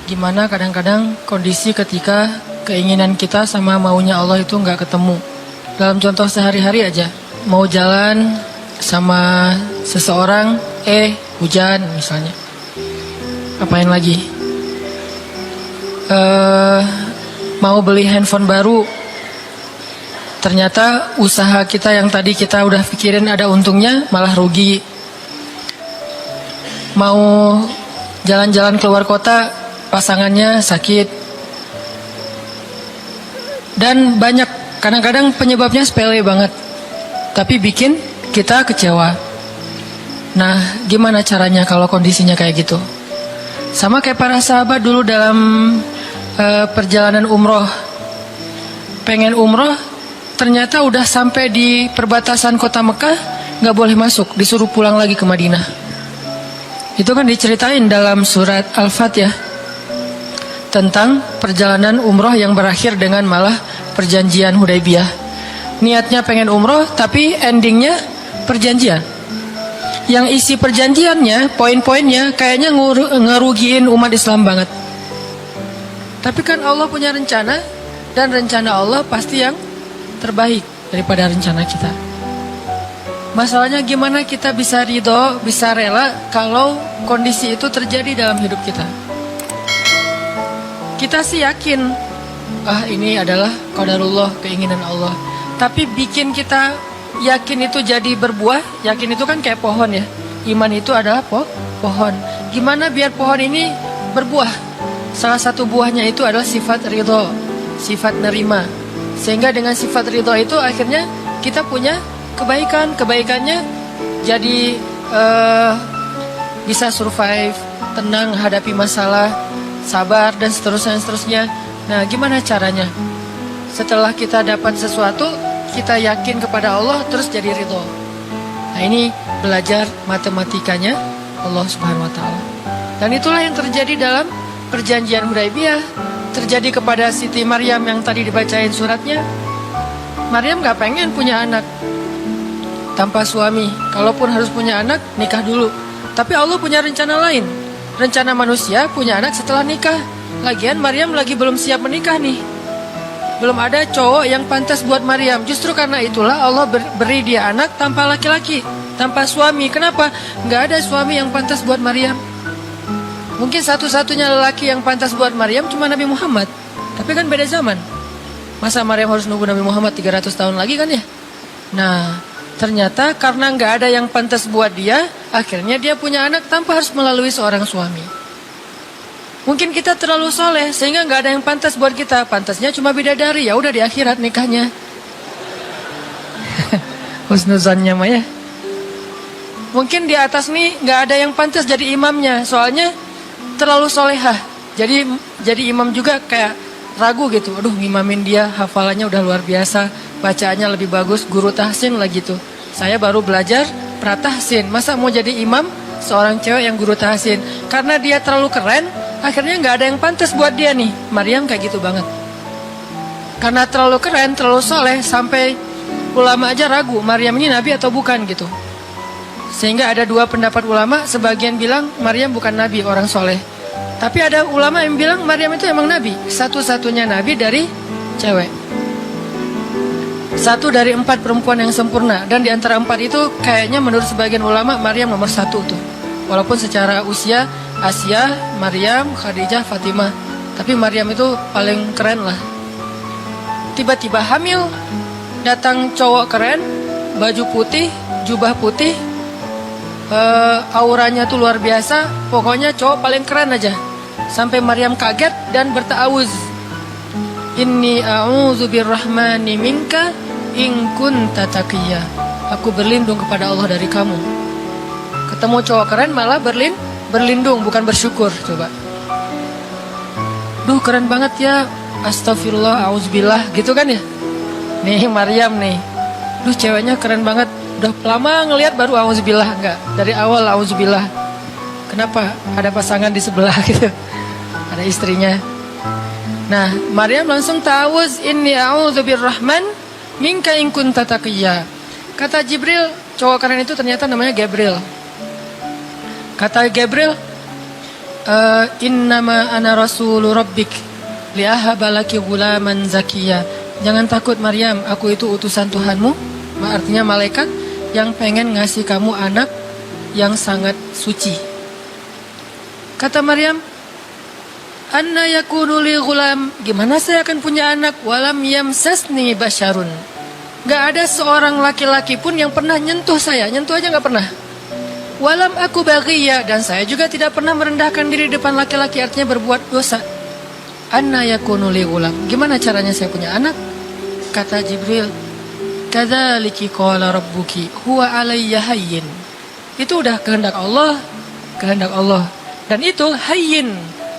gimana kadang-kadang kondisi ketika keinginan kita sama maunya Allah itu nggak ketemu. Dalam contoh sehari-hari aja, mau jalan sama seseorang, hujan misalnya. Apain lagi? Mau beli handphone baru, ternyata usaha kita yang tadi kita udah pikirin ada untungnya malah rugi. Mau jalan-jalan keluar kota, pasangannya sakit. Dan banyak, kadang-kadang penyebabnya sepele banget, tapi bikin kita kecewa. Nah, gimana caranya kalau kondisinya kayak gitu? Sama kayak para sahabat dulu dalam perjalanan umroh. Pengen umroh, ternyata udah sampai di perbatasan kota Mekah, gak boleh masuk, disuruh pulang lagi ke Madinah. Itu kan diceritain dalam surat Al-Fatihah tentang perjalanan umroh yang berakhir dengan malah perjanjian Hudaybiyah. Niatnya pengen umroh, tapi endingnya perjanjian. Yang isi perjanjiannya, poin-poinnya kayaknya ngerugiin umat Islam banget. Tapi kan Allah punya rencana, dan rencana Allah pasti yang terbaik daripada rencana kita. Masalahnya gimana kita bisa ridho, bisa rela kalau kondisi itu terjadi dalam hidup kita. Kita sih yakin, ini adalah qadarullah, keinginan Allah. Tapi bikin kita yakin itu jadi berbuah, yakin itu kan kayak pohon ya. Iman itu adalah pohon. Gimana biar pohon ini berbuah? Salah satu buahnya itu adalah sifat ridho, sifat nerima. Sehingga dengan sifat ridho itu akhirnya kita punya kebaikannya jadi bisa survive, tenang hadapi masalah, sabar dan seterusnya. Nah, gimana caranya? Setelah kita dapat sesuatu, kita yakin kepada Allah terus jadi ridho. Nah, ini belajar matematikanya Allah Subhanahu wa taala. Dan itulah yang terjadi dalam perjanjian Hudaybiyah, terjadi kepada Siti Maryam yang tadi dibacain suratnya. Maryam gak pengen punya anak tanpa suami. Kalaupun harus punya anak, nikah dulu. Tapi Allah punya rencana lain. Rencana manusia punya anak setelah nikah. Lagian Maryam lagi belum siap menikah nih. Belum ada cowok yang pantas buat Maryam. Justru karena itulah Allah beri dia anak tanpa laki-laki, tanpa suami. Kenapa? Gak ada suami yang pantas buat Maryam. Mungkin satu-satunya lelaki yang pantas buat Maryam cuma Nabi Muhammad. Tapi kan beda zaman. Masa Maryam harus nunggu Nabi Muhammad 300 tahun lagi kan ya? Nah, ternyata karena nggak ada yang pantas buat dia, akhirnya dia punya anak tanpa harus melalui seorang suami. Mungkin kita terlalu soleh sehingga nggak ada yang pantas buat kita. Pantasnya cuma bidadari, ya udah di akhirat nikahnya. Husnuzannya mah ya. Mungkin di atas nih nggak ada yang pantas jadi imamnya, soalnya terlalu solehah. Jadi imam juga kayak ragu gitu. Aduh, ngimamin dia, hafalannya udah luar biasa, bacaannya lebih bagus, guru tahsin lah gitu. Saya baru belajar pratahsin, masa mau jadi imam seorang cewek yang guru tahsin? Karena dia terlalu keren, akhirnya nggak ada yang pantas buat dia nih. Maryam kayak gitu banget. Karena terlalu keren, terlalu soleh, sampai ulama aja ragu Maryam ini nabi atau bukan gitu. Sehingga ada dua pendapat ulama, sebagian bilang Maryam bukan nabi, orang soleh. Tapi ada ulama yang bilang Maryam itu emang nabi, satu-satunya nabi dari cewek. Satu dari 4 perempuan yang sempurna. Dan di antara 4 itu kayaknya menurut sebagian ulama Maryam nomor 1 tuh. Walaupun secara usia Asia, Maryam, Khadijah, Fatimah, tapi Maryam itu paling keren lah. Tiba-tiba hamil, datang cowok keren, baju putih, jubah putih, auranya tuh luar biasa. Pokoknya cowok paling keren aja. Sampai Maryam kaget dan berta'awuz, Inni a'udzu birrahmani minka in kunta taqiyya. Aku berlindung kepada Allah dari kamu. Ketemu cowok keren malah berlindung, bukan bersyukur. Coba. Duh, keren banget ya. Astagfirullah, auzubillah, gitu kan ya. Nih Maryam nih. Duh, ceweknya keren banget. Udah lama ngelihat baru auzubillah, enggak. Dari awal auzubillah. Kenapa? Ada pasangan di sebelah gitu. Ada istrinya. Nah, Maryam langsung ta'awuz, inni a'udzu birrahman minka in kunta taqiyya. Kata Jibril, cowok keren itu ternyata namanya Gabriel. Kata Gabriel, Innama ana rasulu rabbik liahabalaki gulaman zakiya. Jangan takut Maryam, aku itu utusan Tuhanmu, artinya malaikat yang pengen ngasih kamu anak yang sangat suci. Kata Maryam, anna yakunu li gulam, gimana saya akan punya anak, walam yamsasni basyarun, gak ada seorang laki-laki pun yang pernah nyentuh saya, nyentuh aja gak pernah. Walam aku baghiya, dan saya juga tidak pernah merendahkan diri depan laki-laki, artinya berbuat dosa. Anna yakunu li gulam, gimana caranya saya punya anak? Kata Jibril, kadzaliki qala rabbuki huwa alayya hayyin. Itu udah kehendak Allah, kehendak Allah. Dan itu hayyin,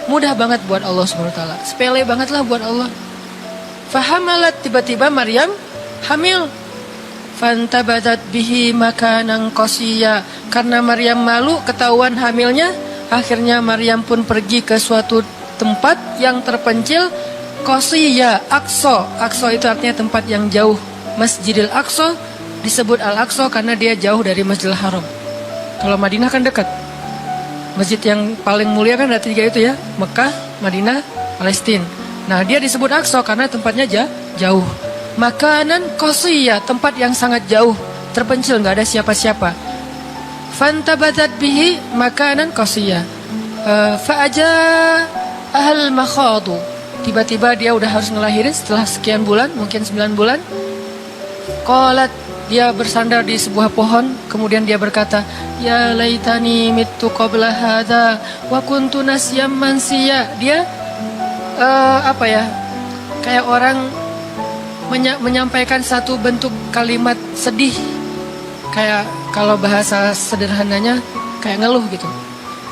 mudah banget buat Allah SWT, sepele banget lah buat Allah. Fahamalat, tiba-tiba Maryam hamil. Fantabadat bihi makanan qasiya, karena Maryam malu ketahuan hamilnya, akhirnya Maryam pun pergi ke suatu tempat yang terpencil, qasiya, Aqsa. Aqsa itu artinya tempat yang jauh. Masjidil Aqsa disebut Al-Aqsa karena dia jauh dari Masjidil Haram. Kalau Madinah kan dekat. Masjid yang paling mulia kan ada 3 itu ya, Mekah, Madinah, Palestina. Nah, dia disebut Aqsa karena tempatnya jauh. Makanan qasiya, tempat yang sangat jauh, terpencil, nggak ada siapa-siapa. Fantabadat bihi makanan qasiya. Fa'aja ahal makhadu. Tiba-tiba dia udah harus ngelahirin setelah sekian bulan, mungkin 9 bulan. Qalat, dia bersandar di sebuah pohon, kemudian dia berkata, ya laitani mittu qabla hadha wa kuntu nasyam mansiya. Dia kayak orang menyampaikan satu bentuk kalimat sedih, kayak kalau bahasa sederhananya kayak ngeluh gitu.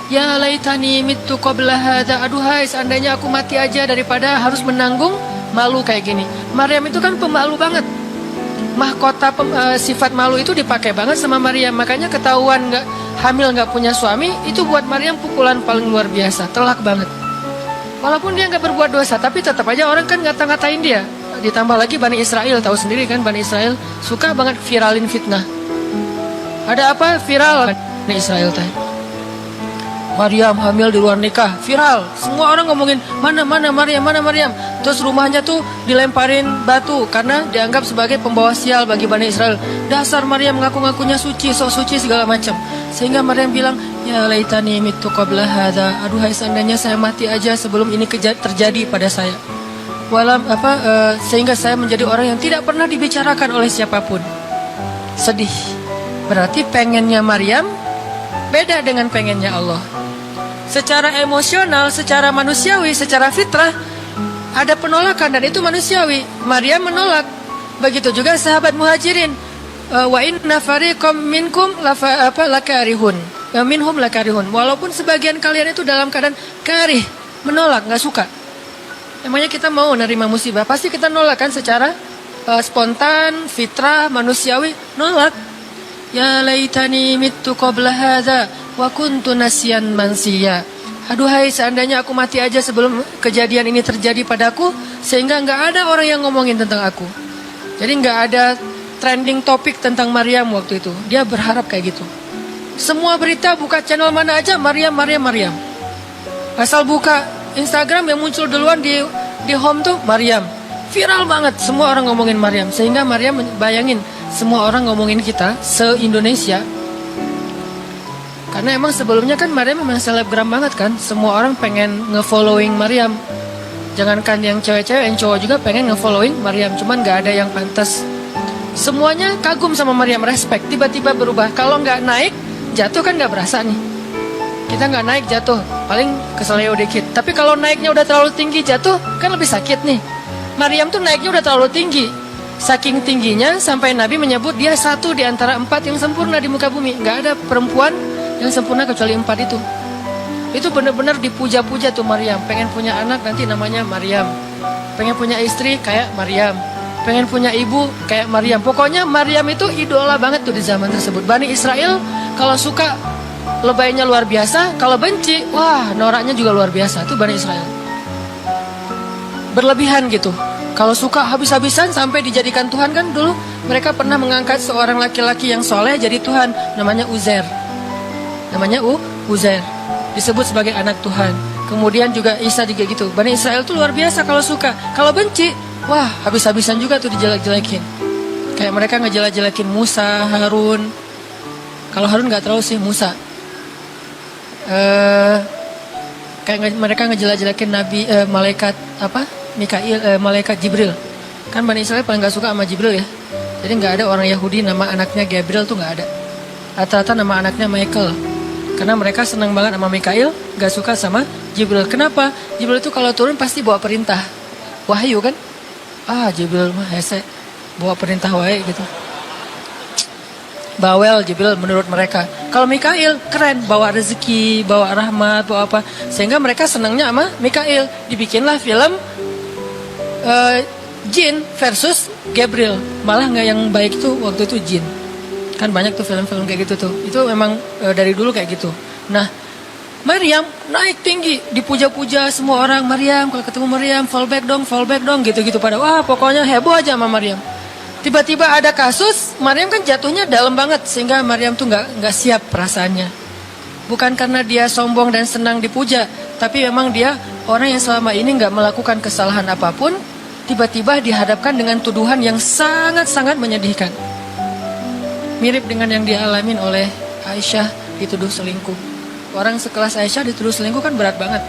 Ya laitani mittu qabla hadha, aduhai seandainya aku mati aja daripada harus menanggung malu kayak gini. Maryam itu kan pemalu banget. Mahkota sifat malu itu dipakai banget sama Maryam. Makanya ketahuan hamil nggak punya suami, itu buat Maryam pukulan paling luar biasa, telak banget. Walaupun dia nggak berbuat dosa, tapi tetap aja orang kan ngata-ngatain dia. Ditambah lagi Bani Israel, tahu sendiri kan Bani Israel suka banget viralin fitnah. Ada apa viral Bani Israel teh? Maryam hamil di luar nikah, viral. Semua orang ngomongin, mana Maryam, mana Maryam. Terus rumahnya tuh dilemparin batu karena dianggap sebagai pembawa sial bagi Bani Israel. Dasar Maryam ngaku-ngakunya suci, sok suci segala macam. Sehingga Maryam bilang, ya laitani mittu qabla hadza, aduhai seandainya saya mati aja sebelum ini terjadi pada saya. Sehingga saya menjadi orang yang tidak pernah dibicarakan oleh siapapun. Sedih. Berarti pengennya Maryam beda dengan pengennya Allah. Secara emosional, secara manusiawi, secara fitrah ada penolakan dan itu manusiawi. Maryam menolak. Begitu juga sahabat Muhajirin. Wa inna fariqam minkum lakarihun. Minhum lakarihun. Walaupun sebagian kalian itu dalam keadaan karih, menolak, nggak suka. Emangnya kita mau nerima musibah? Pasti kita nolak kan secara spontan, fitrah, manusiawi, nolak. Ya laitani mittu qabla hadza wa kuntu nasyan mansiya. Aduhai seandainya aku mati aja sebelum kejadian ini terjadi padaku, sehingga nggak ada orang yang ngomongin tentang aku. Jadi nggak ada trending topik tentang Maryam waktu itu. Dia berharap kayak gitu. Semua berita buka channel mana aja Maryam. Asal buka Instagram yang muncul duluan di home tuh Maryam. Viral banget, semua orang ngomongin Maryam. Sehingga Maryam, bayangin, semua orang ngomongin kita se-Indonesia. Karena emang sebelumnya kan Maryam memang selebgram banget kan. Semua orang pengen nge-following Maryam. Jangankan yang cewek-cewek, yang cowok juga pengen nge-following Maryam. Cuman gak ada yang pantas. Semuanya kagum sama Maryam, respect. Tiba-tiba berubah. Kalau gak naik, jatuh kan gak berasa nih. Kita gak naik, jatuh. Paling keseleo dikit. Tapi kalau naiknya udah terlalu tinggi, jatuh kan lebih sakit nih. Maryam tuh naiknya udah terlalu tinggi. Saking tingginya sampai Nabi menyebut dia satu di antara 4 yang sempurna di muka bumi. Gak ada perempuan yang sempurna kecuali 4 itu. Itu benar-benar dipuja-puja tuh Maryam. Pengen punya anak nanti namanya Maryam. Pengen punya istri kayak Maryam. Pengen punya ibu kayak Maryam. Pokoknya Maryam itu idola banget tuh di zaman tersebut. Bani Israel kalau suka lebaynya luar biasa, kalau benci, wah noraknya juga luar biasa. Itu Bani Israel. Berlebihan gitu. Kalau suka habis-habisan sampai dijadikan Tuhan kan dulu. Mereka pernah mengangkat seorang laki-laki yang soleh jadi Tuhan. Namanya Uzair. Namanya Uzair. disebut sebagai anak Tuhan. Kemudian juga Isa juga gitu. Bani Israel tuh luar biasa kalau suka. Kalau benci, wah habis-habisan juga tuh dijelek-jelekin. Kayak mereka ngejelek-jelekin Musa, Harun. Kalau Harun nggak terlalu sih, Musa. Kayak mereka ngejelek-jelekin Nabi malaikat apa? Mikail, malaikat Jibril. Kan Bani Israel paling nggak suka sama Jibril ya. Jadi nggak ada orang Yahudi nama anaknya Gabriel tuh nggak ada. Rata-rata nama anaknya Michael. Karena mereka senang banget sama Mikail, gak suka sama Jibril. Kenapa? Jibril itu kalau turun pasti bawa perintah. Wahyu kan? Jibril mah hese, bawa perintah wae gitu. Bawel Jibril menurut mereka. Kalau Mikail keren, bawa rezeki, bawa rahmat, bawa apa. Sehingga mereka senangnya sama Mikail. Dibikinlah film Jin versus Gabriel. Malah nggak yang baik itu waktu itu Jin. Kan banyak tuh film-film kayak gitu tuh. Itu memang dari dulu kayak gitu. Nah, Maryam naik tinggi, dipuja-puja semua orang. Maryam, kalau ketemu Maryam, fall back dong, gitu-gitu pada. Wah, pokoknya heboh aja sama Maryam. Tiba-tiba ada kasus, Maryam kan jatuhnya dalam banget sehingga Maryam tuh nggak siap perasaannya. Bukan karena dia sombong dan senang dipuja, tapi memang dia orang yang selama ini nggak melakukan kesalahan apapun, tiba-tiba dihadapkan dengan tuduhan yang sangat-sangat menyedihkan. Mirip dengan yang dialamin oleh Aisyah dituduh selingkuh. Orang sekelas Aisyah dituduh selingkuh kan berat banget.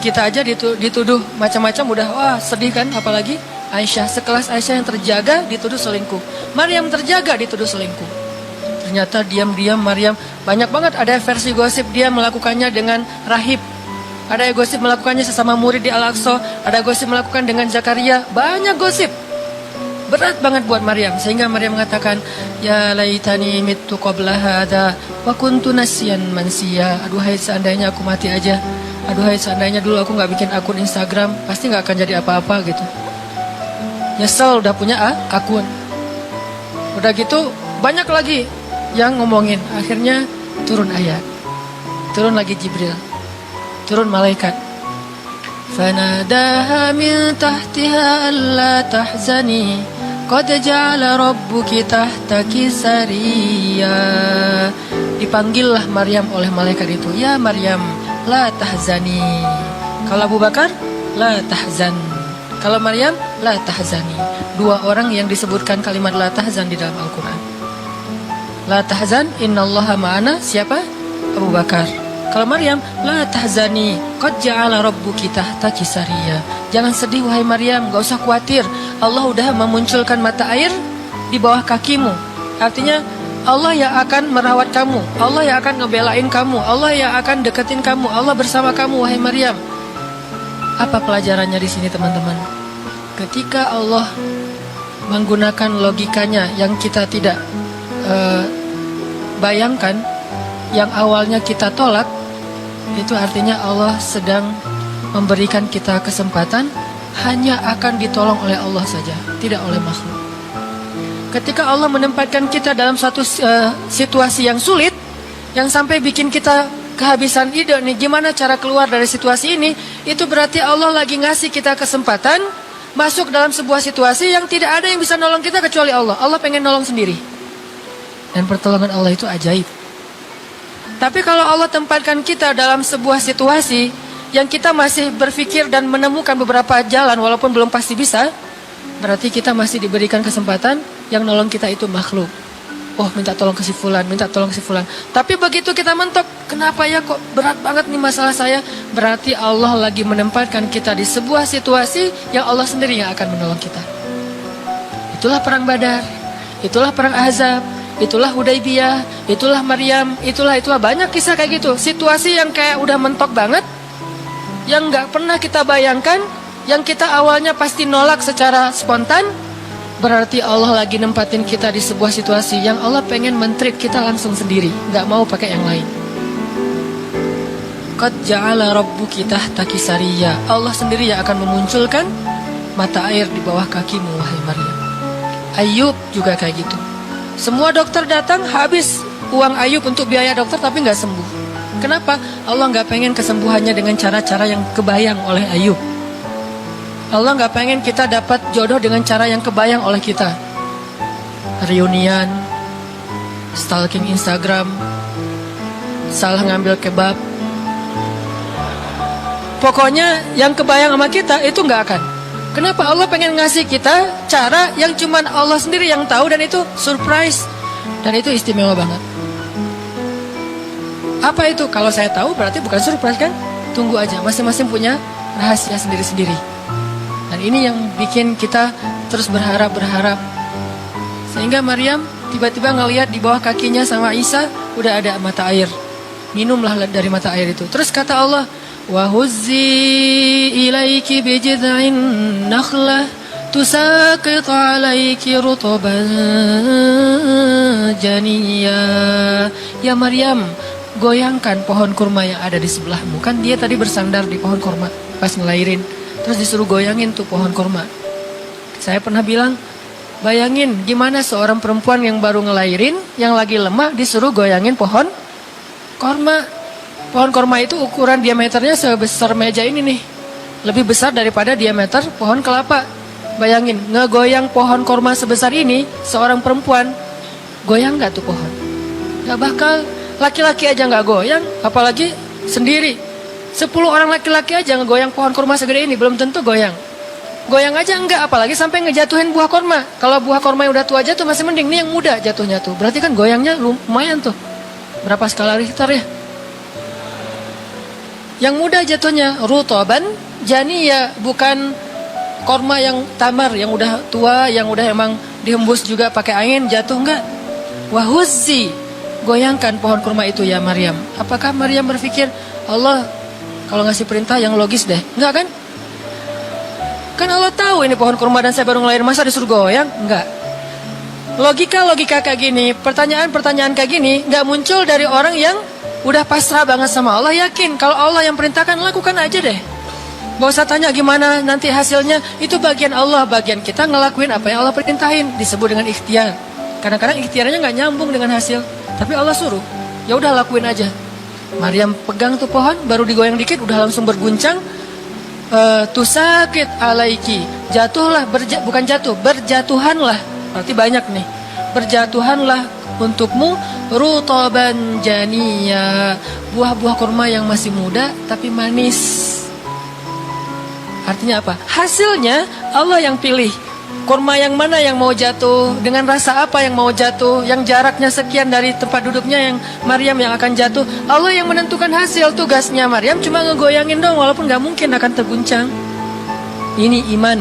Kita aja dituduh macam-macam udah wah sedih kan, apalagi Aisyah sekelas Aisyah yang terjaga dituduh selingkuh. Maryam terjaga dituduh selingkuh. Ternyata diam-diam Maryam banyak banget ada versi gosip dia melakukannya dengan rahib. Ada gosip melakukannya sesama murid di Al-Aqsa, ada gosip melakukan dengan Zakaria, banyak gosip. Berat banget buat Maryam sehingga Maryam mengatakan ya laitani mittu qabla hadza wa kuntu nasiyan mansiya. Aduhai seandainya aku mati aja. Aduhai seandainya dulu aku nggak bikin akun Instagram, pasti nggak akan jadi apa-apa gitu. Nyesel udah punya akun. Udah gitu banyak lagi yang ngomongin. Akhirnya turun ayat. Turun lagi Jibril. Turun malaikat. Fanadaha min tahtiha alla tahzani qad ja'ala rabbuki tahtaki sariya. Dipanggillah Maryam oleh malaikat itu. Ya Maryam, la tahzani. Kalau Abu Bakar, la tahzan. Kalau Maryam, la tahzani. Dua orang yang disebutkan kalimat la tahzan di dalam Al-Quran. La tahzan, innallaha ma'ana. Siapa? Abu Bakar. Kalau Maryam, la tahzani, qad ja'ala rabbuki tahtaki sariya. Jangan sedih wahai Maryam, gak usah khawatir. Allah udah memunculkan mata air di bawah kakimu. Artinya Allah yang akan merawat kamu, Allah yang akan ngebelain kamu, Allah yang akan deketin kamu, Allah bersama kamu wahai Maryam. Apa pelajarannya di sini teman-teman? Ketika Allah menggunakan logikanya yang kita tidak bayangkan, yang awalnya kita tolak, itu artinya Allah sedang memberikan kita kesempatan hanya akan ditolong oleh Allah saja, tidak oleh makhluk. Ketika Allah menempatkan kita dalam satu situasi yang sulit, yang sampai bikin kita kehabisan ide nih, gimana cara keluar dari situasi ini, itu berarti Allah lagi ngasih kita kesempatan masuk dalam sebuah situasi yang tidak ada yang bisa nolong kita kecuali Allah. Allah pengen nolong sendiri. Dan pertolongan Allah itu ajaib. Tapi kalau Allah tempatkan kita dalam sebuah situasi yang kita masih berpikir dan menemukan beberapa jalan walaupun belum pasti bisa, berarti kita masih diberikan kesempatan yang nolong kita itu makhluk. Oh, minta tolong ke si fulan, minta tolong ke si fulan. Tapi begitu kita mentok, kenapa ya kok berat banget nih masalah saya? Berarti Allah lagi menempatkan kita di sebuah situasi yang Allah sendiri yang akan menolong kita. Itulah perang Badar, itulah perang Ahzab, itulah Hudaybiyah, itulah Maryam, itulah banyak kisah kayak gitu. Situasi yang kayak udah mentok banget, yang gak pernah kita bayangkan, yang kita awalnya pasti nolak secara spontan, berarti Allah lagi nempatin kita di sebuah situasi yang Allah pengen men-treat kita langsung sendiri, gak mau pakai yang lain. Qad ja'ala rabbuki tahtaki sariya. Allah sendiri yang akan memunculkan mata air di bawah kakimu wahai Maryam. Ayub juga kayak gitu. Semua dokter datang, habis uang Ayub untuk biaya dokter tapi gak sembuh. Kenapa? Allah gak pengen kesembuhannya dengan cara-cara yang kebayang oleh Ayub. Allah gak pengen kita dapat jodoh dengan cara yang kebayang oleh kita. Reunian, stalking Instagram, salah ngambil kebab. Pokoknya yang kebayang sama kita itu nggak akan. Kenapa? Allah pengen ngasih kita cara yang cuman Allah sendiri yang tahu, dan itu surprise. Dan itu istimewa banget. Apa itu? Kalau saya tahu berarti bukan surprise kan? Tunggu aja, masing-masing punya rahasia sendiri-sendiri. Dan ini yang bikin kita terus berharap. Sehingga Maryam tiba-tiba ngelihat di bawah kakinya sama Isa udah ada mata air. Minumlah dari mata air itu. Terus kata Allah, wa huzzi ilaiki bijid'in nakhlah tusaqit alaiki rutban janiyya. Ya Maryam, goyangkan pohon kurma yang ada di sebelahmu. Kan dia tadi bersandar di pohon kurma pas ngelahirin. Terus disuruh goyangin tuh pohon kurma. Saya pernah bilang, bayangin gimana seorang perempuan yang baru ngelahirin, yang lagi lemah, disuruh goyangin pohon kurma. Pohon kurma itu ukuran diameternya sebesar meja ini nih. Lebih besar daripada diameter pohon kelapa. Bayangin, ngegoyang pohon kurma sebesar ini, seorang perempuan, goyang gak tuh pohon? Gak bakal. Laki-laki aja gak goyang, apalagi sendiri. 10 orang laki-laki aja ngegoyang pohon kurma segede ini, belum tentu goyang. Goyang aja enggak, apalagi sampai ngejatuhin buah kurma. Kalau buah kurma yang udah tua jatuh masih mending, nih yang muda jatuhnya tuh. Berarti kan goyangnya lumayan tuh. Berapa skala Richter ya? Yang muda jatuhnya rutoban janiyya, bukan kurma yang tamar, yang udah tua, yang udah emang dihembus juga pakai angin jatuh, enggak. Wahuzzi, goyangkan pohon kurma itu ya Maryam. Apakah Maryam berpikir Allah kalau ngasih perintah yang logis deh? Enggak kan? Kan Allah tahu ini pohon kurma dan saya baru ngelahirin, masa disuruh goyang? Enggak. Logika kayak gini, pertanyaan kayak gini enggak muncul dari orang yang udah pasrah banget sama Allah, yakin kalau Allah yang perintahkan, lakukan aja deh. Gak usah tanya gimana nanti hasilnya, itu bagian Allah, bagian kita ngelakuin apa yang Allah perintahin, disebut dengan ikhtiar. Kadang-kadang ikhtiarnya gak nyambung dengan hasil, tapi Allah suruh, ya udah lakuin aja. Maryam pegang tuh pohon, baru digoyang dikit udah langsung berguncang. Tusakit alaiki, jatuhlah, bukan jatuh, berjatuhanlah, berarti banyak nih. Berjatuhanlah untukmu rutaban janiyya, buah-buah kurma yang masih muda tapi manis. Artinya apa? Hasilnya Allah yang pilih. Kurma yang mana yang mau jatuh, dengan rasa apa yang mau jatuh, yang jaraknya sekian dari tempat duduknya yang Maryam yang akan jatuh. Allah yang menentukan hasil. Tugasnya Maryam cuma ngegoyangin dong, walaupun gak mungkin akan terguncang. Ini iman.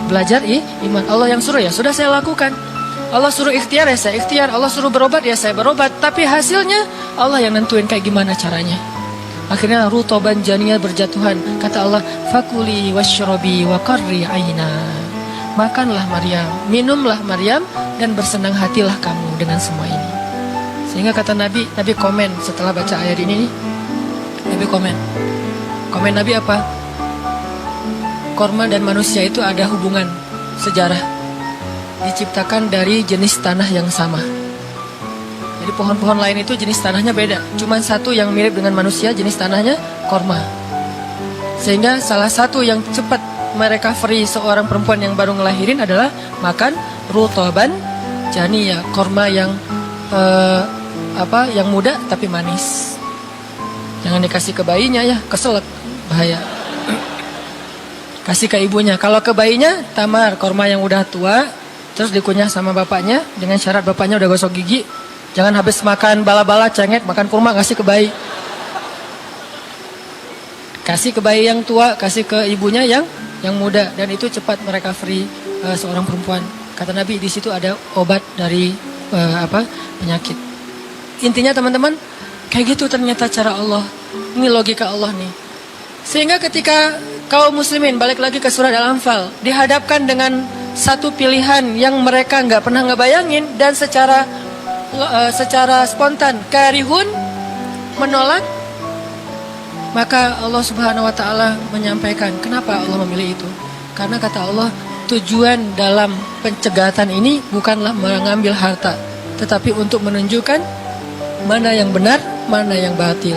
Belajar iman. Allah yang suruh, ya sudah saya lakukan. Allah suruh ikhtiar, ya saya ikhtiar. Allah suruh berobat, ya saya berobat. Tapi hasilnya Allah yang nentuin kayak gimana caranya. Akhirnya rutoban janiyya, berjatuhan. Kata Allah, fakuli washrobi wa qarri aina. Makanlah Maryam, minumlah Maryam, dan bersenang hatilah kamu dengan semua ini. Sehingga kata Nabi komen setelah baca ayat ini nih. Nabi komen Nabi apa? Kurma dan manusia itu ada hubungan sejarah, diciptakan dari jenis tanah yang sama. Jadi pohon-pohon lain itu jenis tanahnya beda, cuman satu yang mirip dengan manusia, jenis tanahnya kurma. Sehingga salah satu yang cepat merecovery seorang perempuan yang baru ngelahirin adalah makan rutoban janiyya, kurma yang yang muda tapi manis. Jangan dikasih ke bayinya ya, keselak, bahaya. Kasih ke ibunya. Kalau ke bayinya tamar, kurma yang udah tua, terus dikunyah sama bapaknya dengan syarat bapaknya udah gosok gigi. Jangan habis makan bala-bala cengek, makan kurma kasih ke bayi. Kasih ke bayi yang tua, kasih ke ibunya yang muda, dan itu cepat merecovery seorang perempuan. Kata Nabi di situ ada obat dari penyakit. Intinya teman-teman, kayak gitu ternyata cara Allah. Ini logika Allah nih. Sehingga ketika kaum muslimin, balik lagi ke surat Al-Anfal, dihadapkan dengan satu pilihan yang mereka nggak pernah ngebayangin, dan secara spontan karihun, menolak, maka Allah Subhanahu wa taala menyampaikan kenapa Allah memilih itu. Karena kata Allah, tujuan dalam pencegatan ini bukanlah mengambil harta, tetapi untuk menunjukkan mana yang benar, mana yang batil.